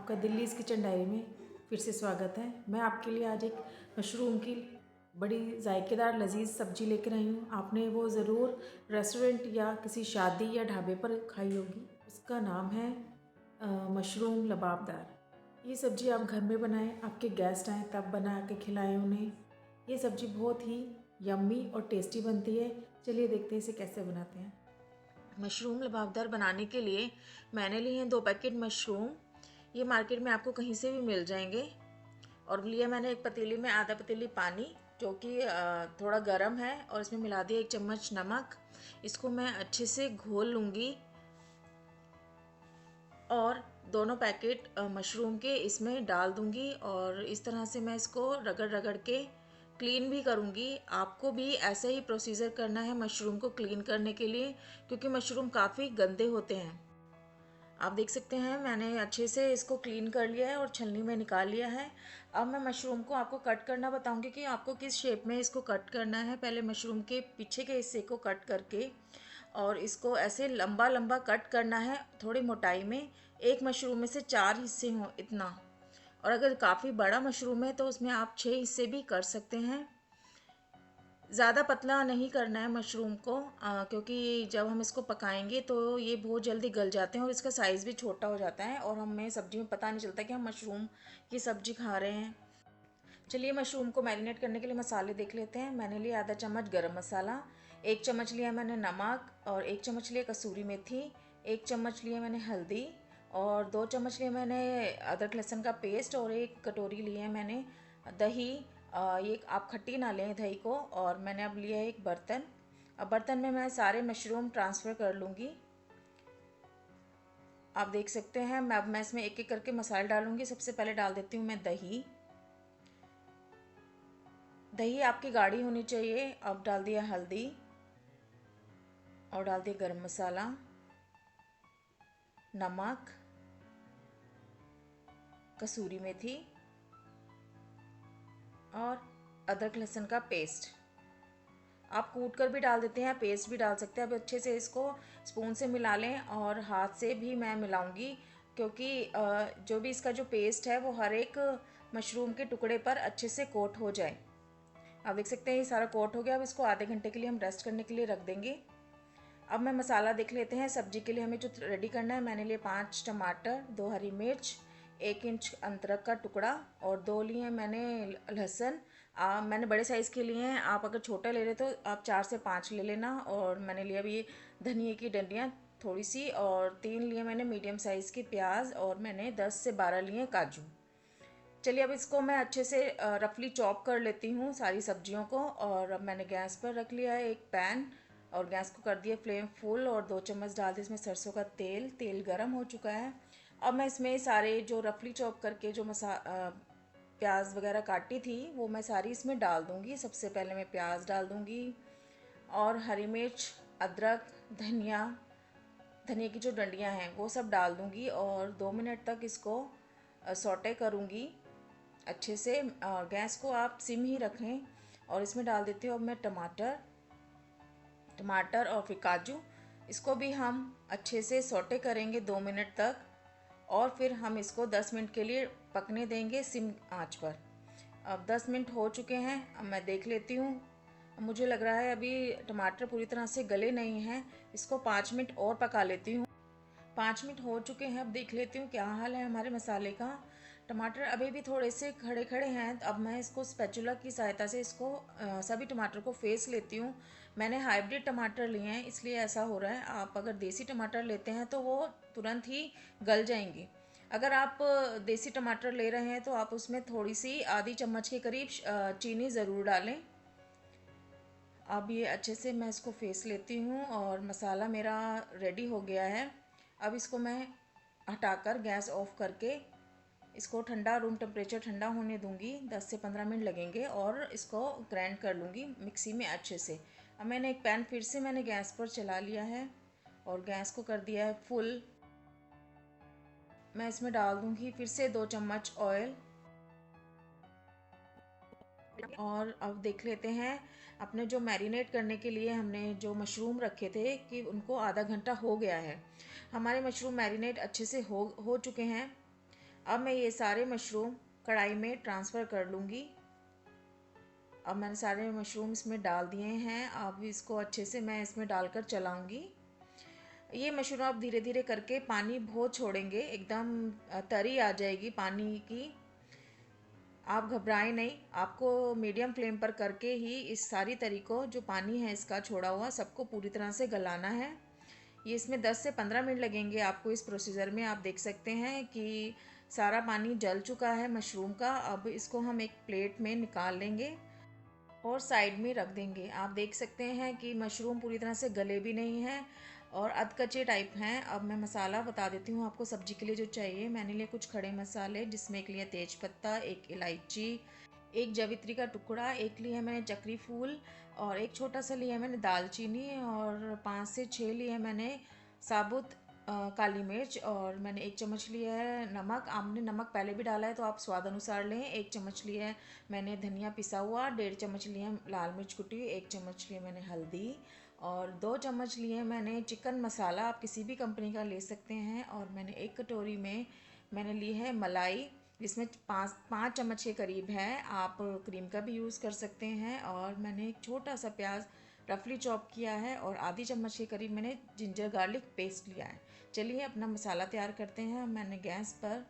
आपका Delhi's kitchen diary में फिर से स्वागत है। मैं आपके लिए आज एक मशरूम की बड़ी जायकेदार लजीज सब्जी लेकर आई हूँ। आपने वो ज़रूर रेस्टोरेंट या किसी शादी या ढाबे पर खाई होगी। उसका नाम है मशरूम लबाबदार। ये सब्जी आप घर में बनाएं, आपके गेस्ट आएँ तब बना के खिलाएं उन्हें। ये सब्जी बहुत ही यम्मी और टेस्टी बनती है। चलिए देखते हैं इसे कैसे बनाते हैं। मशरूम लबाबदार बनाने के लिए मैंने लिए हैं 2 पैकेट मशरूम। ये मार्केट में आपको कहीं से भी मिल जाएंगे। और लिया मैंने एक पतीली में आधा पतीली पानी जो कि थोड़ा गर्म है, और इसमें मिला दिया 1 चम्मच नमक। इसको मैं अच्छे से घोल लूँगी और दोनों पैकेट मशरूम के इसमें डाल दूँगी, और इस तरह से मैं इसको रगड़ रगड़ के क्लीन भी करूँगी। आपको भी ऐसा ही प्रोसीजर करना है मशरूम को क्लीन करने के लिए, क्योंकि मशरूम काफ़ी गंदे होते हैं। आप देख सकते हैं मैंने अच्छे से इसको क्लीन कर लिया है और छलनी में निकाल लिया है। अब मैं मशरूम को आपको कट करना बताऊंगी कि आपको किस शेप में इसको कट करना है। पहले मशरूम के पीछे के हिस्से को कट करके और इसको ऐसे लंबा लंबा कट करना है, थोड़ी मोटाई में। एक मशरूम में से 4 हिस्से हों इतना, और अगर काफ़ी बड़ा मशरूम है तो उसमें आप 6 हिस्से भी कर सकते हैं। ज़्यादा पतला नहीं करना है मशरूम को, क्योंकि जब हम इसको पकाएंगे तो ये बहुत जल्दी गल जाते हैं और इसका साइज़ भी छोटा हो जाता है, और हमें सब्जी में पता नहीं चलता कि हम मशरूम की सब्जी खा रहे हैं। चलिए मशरूम को मैरिनेट करने के लिए मसाले देख लेते हैं। मैंने लिया आधा चम्मच गरम मसाला, 1 चम्मच लिया मैंने नमक, और 1 चम्मच लिया कसूरी मेथी, 1 चम्मच लिया मैंने हल्दी, और 2 चम्मच लिया मैंने अदरक लहसुन का पेस्ट, और 1 कटोरी लिए है मैंने दही। ये आप खट्टी ना लें दही को। और मैंने अब लिया है एक बर्तन। अब बर्तन में मैं सारे मशरूम ट्रांसफ़र कर लूँगी। आप देख सकते हैं मैं इसमें एक एक करके मसाले डालूँगी। सबसे पहले डाल देती हूँ मैं दही। दही आपकी गाढ़ी होनी चाहिए। अब डाल दिया हल्दी, और डाल दिया गरम मसाला, नमक, कसूरी मेथी, और अदरक लहसुन का पेस्ट। आप कूट कर भी डाल देते हैं, पेस्ट भी डाल सकते हैं। अब अच्छे से इसको स्पून से मिला लें, और हाथ से भी मैं मिलाऊंगी, क्योंकि जो भी इसका जो पेस्ट है वो हर एक मशरूम के टुकड़े पर अच्छे से कोट हो जाए। आप देख सकते हैं ये सारा कोट हो गया। अब इसको आधे घंटे के लिए हम रेस्ट करने के लिए रख देंगे। अब मैं मसाला देख लेते हैं। सब्जी के लिए हमें जो रेडी करना है, मैंने लिए 5 टमाटर, 2 हरी मिर्च, 1 इंच अदरक का टुकड़ा, और 2 लिए मैंने लहसुन। मैंने बड़े साइज़ के लिए हैं, आप अगर छोटा ले रहे तो आप 4 से 5 ले लेना। और मैंने लिया अभी धनिए की डंडियाँ थोड़ी सी, और 3 लिए मैंने मीडियम साइज़ के प्याज, और मैंने 10 से 12 लिए काजू। चलिए अब इसको मैं अच्छे से रफली चॉप कर लेती हूँ सारी सब्जियों को। और अब मैंने गैस पर रख लिया है एक पैन, और गैस को कर दिया फ्लेम फुल, और 2 चम्मच डाल दिए इसमें सरसों का तेल। तेल गरम हो चुका है। अब मैं इसमें सारे जो रफली चॉप करके जो प्याज वगैरह काटी थी वो मैं सारी इसमें डाल दूँगी। सबसे पहले मैं प्याज डाल दूँगी, और हरी मिर्च, अदरक, धनिया, धनिया की जो डंडियाँ हैं वो सब डाल दूँगी, और 2 मिनट तक इसको सौटे करूँगी अच्छे से। गैस को आप सिम ही रखें। और इसमें डाल देती हूँ अब मैं टमाटर और फिर काजू। इसको भी हम अच्छे से सौटे करेंगे 2 मिनट तक, और फिर हम इसको 10 मिनट के लिए पकने देंगे सिम आंच पर। अब 10 मिनट हो चुके हैं। अब मैं देख लेती हूँ। मुझे लग रहा है अभी टमाटर पूरी तरह से गले नहीं हैं। इसको 5 मिनट और पका लेती हूँ। 5 मिनट हो चुके हैं। अब देख लेती हूँ क्या हाल है हमारे मसाले का। टमाटर अभी भी थोड़े से खड़े खड़े हैं। अब मैं इसको स्पैचुला की सहायता से इसको सभी टमाटर को फेस लेती हूँ। मैंने हाइब्रिड टमाटर लिए हैं इसलिए ऐसा हो रहा है। आप अगर देसी टमाटर लेते हैं तो वो तुरंत ही गल जाएंगे। अगर आप देसी टमाटर ले रहे हैं तो आप उसमें थोड़ी सी आधी चम्मच के करीब चीनी ज़रूर डालें। अब ये अच्छे से मैं इसको फेस लेती हूँ, और मसाला मेरा रेडी हो गया है। अब इसको मैं हटाकर गैस ऑफ करके इसको ठंडा, रूम टेम्परेचर ठंडा होने दूंगी। 10 से 15 मिनट लगेंगे, और इसको ग्राइंड कर लूँगी मिक्सी में अच्छे से। अब मैंने एक पैन फिर से मैंने गैस पर चला लिया है, और गैस को कर दिया है फुल। मैं इसमें डाल दूँगी फिर से 2 चम्मच ऑयल। और अब देख लेते हैं अपने जो मैरिनेट करने के लिए हमने जो मशरूम रखे थे कि उनको आधा घंटा हो गया है। हमारे मशरूम मैरिनेट अच्छे से हो चुके हैं। अब मैं ये सारे मशरूम कढ़ाई में ट्रांसफ़र कर लूँगी। अब मैंने सारे मशरूम इसमें डाल दिए हैं। अब इसको अच्छे से मैं इसमें डालकर चलाऊँगी। ये मशरूम आप धीरे धीरे करके पानी बहुत छोड़ेंगे, एकदम तरी आ जाएगी पानी की। आप घबराएं नहीं, आपको मीडियम फ्लेम पर करके ही इस सारी तरी को, जो पानी है इसका छोड़ा हुआ, सबको पूरी तरह से गलाना है। ये इसमें 10 से 15 मिनट लगेंगे आपको इस प्रोसीजर में। आप देख सकते हैं कि सारा पानी जल चुका है मशरूम का। अब इसको हम एक प्लेट में निकाल लेंगे और साइड में रख देंगे। आप देख सकते हैं कि मशरूम पूरी तरह से गले भी नहीं हैं और अधकच्चे टाइप हैं। अब मैं मसाला बता देती हूँ आपको सब्जी के लिए जो चाहिए। मैंने लिए कुछ खड़े मसाले, जिसमें एक लिया तेज पत्ता, एक इलायची, एक जवित्री का टुकड़ा, एक लिया मैंने चक्री फूल और एक छोटा सा लिया मैंने दालचीनी और 5 से 6 लिए मैंने साबुत काली मिर्च और मैंने 1 चम्मच लिया है नमक। आपने नमक पहले भी डाला है तो आप स्वाद अनुसार लें। 1 चम्मच लिया है मैंने धनिया पिसा हुआ, 1.5 चम्मच लिए लाल मिर्च कुटी, 1 चम्मच लिए मैंने हल्दी और 2 चम्मच लिए मैंने चिकन मसाला, आप किसी भी कंपनी का ले सकते हैं। और मैंने 1 कटोरी में मैंने ली है मलाई, जिसमें 5 चम्मच के करीब है। आप क्रीम का भी यूज़ कर सकते हैं। और मैंने एक छोटा सा प्याज रफली चॉप किया है और आधी चम्मच के करीब मैंने जिंजर गार्लिक पेस्ट लिया है। चलिए अपना मसाला तैयार करते हैं। मैंने गैस पर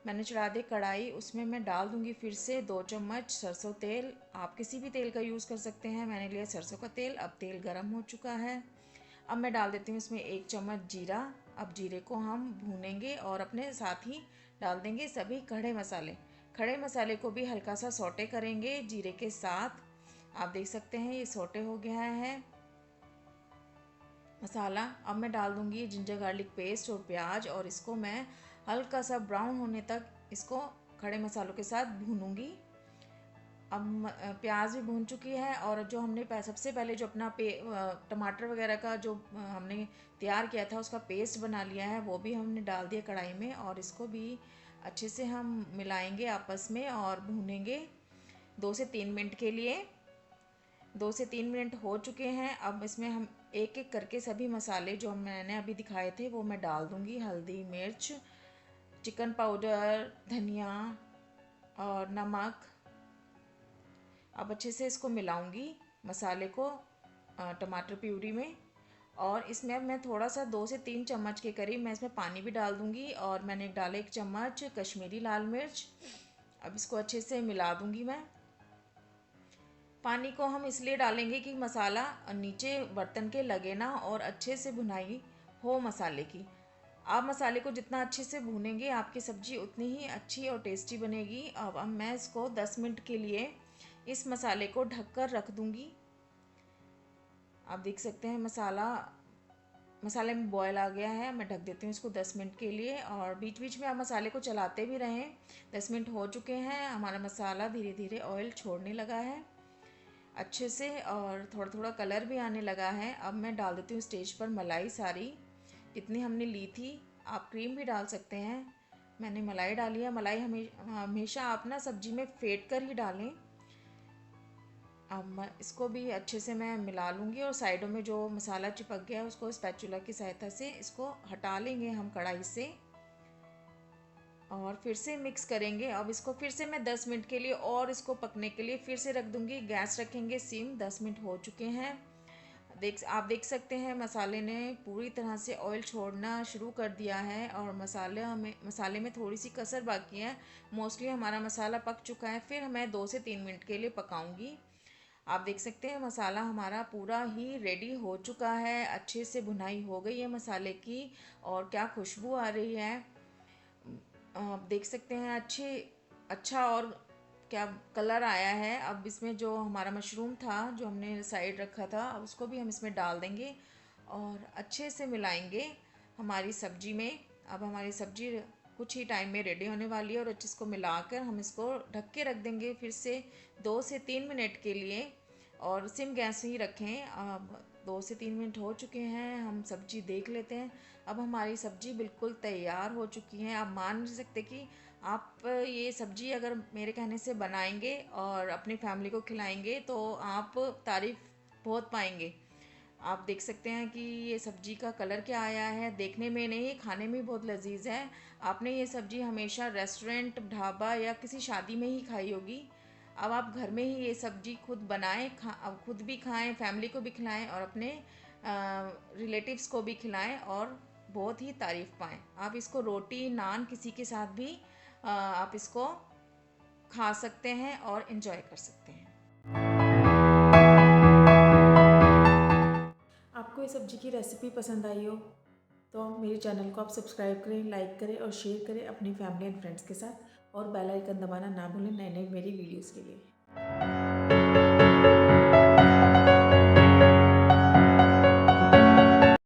चढ़ा दी कढ़ाई, उसमें मैं डाल दूंगी फिर से 2 चम्मच सरसों तेल। आप किसी भी तेल का यूज़ कर सकते हैं, मैंने लिया सरसों का तेल। अब तेल गर्म हो चुका है। अब मैं डाल देती हूँ इसमें 1 चम्मच जीरा। अब जीरे को हम भूनेंगे और अपने साथ ही डाल देंगे सभी खड़े मसाले। खड़े मसाले को भी हल्का सा सौटे करेंगे जीरे के साथ। आप देख सकते हैं ये सौटे हो गया है मसाला। अब मैं डाल दूंगी जिंजर गार्लिक पेस्ट और प्याज और इसको मैं हल्का सा ब्राउन होने तक इसको खड़े मसालों के साथ भूनूंगी। अब प्याज भी भून चुकी है और जो हमने सबसे पहले जो अपना टमाटर वगैरह का जो हमने तैयार किया था उसका पेस्ट बना लिया है, वो भी हमने डाल दिया कढ़ाई में और इसको भी अच्छे से हम मिलाएंगे आपस में और भूनेंगे 2 से 3 मिनट के लिए। 2 से 3 मिनट हो चुके हैं। अब इसमें हम एक एक करके सभी मसाले जो मैंने अभी दिखाए थे वो मैं डाल दूंगी। हल्दी, मिर्च, चिकन पाउडर, धनिया और नमक। अब अच्छे से इसको मिलाऊंगी मसाले को टमाटर प्यूरी में। और इसमें अब मैं थोड़ा सा 2 से 3 चम्मच के करीब मैं इसमें पानी भी डाल दूंगी और मैंने डाला 1 चम्मच कश्मीरी लाल मिर्च। अब इसको अच्छे से मिला दूंगी मैं। पानी को हम इसलिए डालेंगे कि मसाला नीचे बर्तन के लगे ना और अच्छे से भुनाई हो मसाले की। आप मसाले को जितना अच्छे से भूनेंगे आपकी सब्ज़ी उतनी ही अच्छी और टेस्टी बनेगी। अब मैं इसको 10 मिनट के लिए इस मसाले को ढककर रख दूंगी। आप देख सकते हैं मसाले में बॉयल आ गया है। मैं ढक देती हूँ इसको 10 मिनट के लिए और बीच बीच में आप मसाले को चलाते भी रहें। 10 मिनट हो चुके हैं, हमारा मसाला धीरे धीरे ऑयल छोड़ने लगा है अच्छे से और थोड़ा थोड़ा कलर भी आने लगा है। अब मैं डाल देती हूँ स्टेज पर मलाई सारी जितनी हमने ली थी। आप क्रीम भी डाल सकते हैं, मैंने मलाई डाली है। मलाई हमेशा आप ना सब्जी में फेंट कर ही डालें। अब मैं इसको भी अच्छे से मैं मिला लूँगी और साइडों में जो मसाला चिपक गया है उसको स्पैचुला की सहायता से इसको हटा लेंगे हम कढ़ाई से और फिर से मिक्स करेंगे। अब इसको फिर से मैं 10 मिनट के लिए और इसको पकने के लिए फिर से रख दूँगी। गैस रखेंगे सिम। 10 मिनट हो चुके हैं। आप देख सकते हैं मसाले ने पूरी तरह से ऑयल छोड़ना शुरू कर दिया है और मसाले में थोड़ी सी कसर बाकी है। मोस्टली हमारा मसाला पक चुका है। फिर मैं 2 से 3 मिनट के लिए पकाऊंगी। आप देख सकते हैं मसाला हमारा पूरा ही रेडी हो चुका है, अच्छे से भुनाई हो गई है मसाले की और क्या खुशबू आ रही है। आप देख सकते हैं अच्छा और क्या कलर आया है। अब इसमें जो हमारा मशरूम था जो हमने साइड रखा था अब उसको भी हम इसमें डाल देंगे और अच्छे से मिलाएंगे हमारी सब्जी में। अब हमारी सब्जी कुछ ही टाइम में रेडी होने वाली है और अच्छे इसको मिलाकर हम इसको ढक के रख देंगे फिर से 2 से 3 मिनट के लिए और सिम गैस ही रखें। अब 2 से 3 मिनट हो चुके हैं, हम सब्जी देख लेते हैं। अब हमारी सब्जी बिल्कुल तैयार हो चुकी है। आप मान नहीं सकते कि आप ये सब्जी अगर मेरे कहने से बनाएंगे और अपनी फैमिली को खिलाएंगे तो आप तारीफ़ बहुत पाएंगे। आप देख सकते हैं कि ये सब्जी का कलर क्या आया है, देखने में नहीं खाने में बहुत लजीज है। आपने ये सब्जी हमेशा रेस्टोरेंट, ढाबा या किसी शादी में ही खाई होगी। अब आप घर में ही ये सब्जी खुद बनाएं, अब खुद भी खाएं, फैमिली को भी खिलाएं और अपने रिलेटिव्स को भी खिलाएं और बहुत ही तारीफ़ पाएं। आप इसको रोटी नान किसी के साथ भी आप इसको खा सकते हैं और इन्जॉय कर सकते हैं। आपको ये सब्जी की रेसिपी पसंद आई हो तो मेरे चैनल को आप सब्सक्राइब करें, लाइक करें और शेयर करें अपनी फैमिली एंड फ्रेंड्स के साथ, और बेल आइकन दबाना ना भूलें नए नए मेरी वीडियोस के लिए।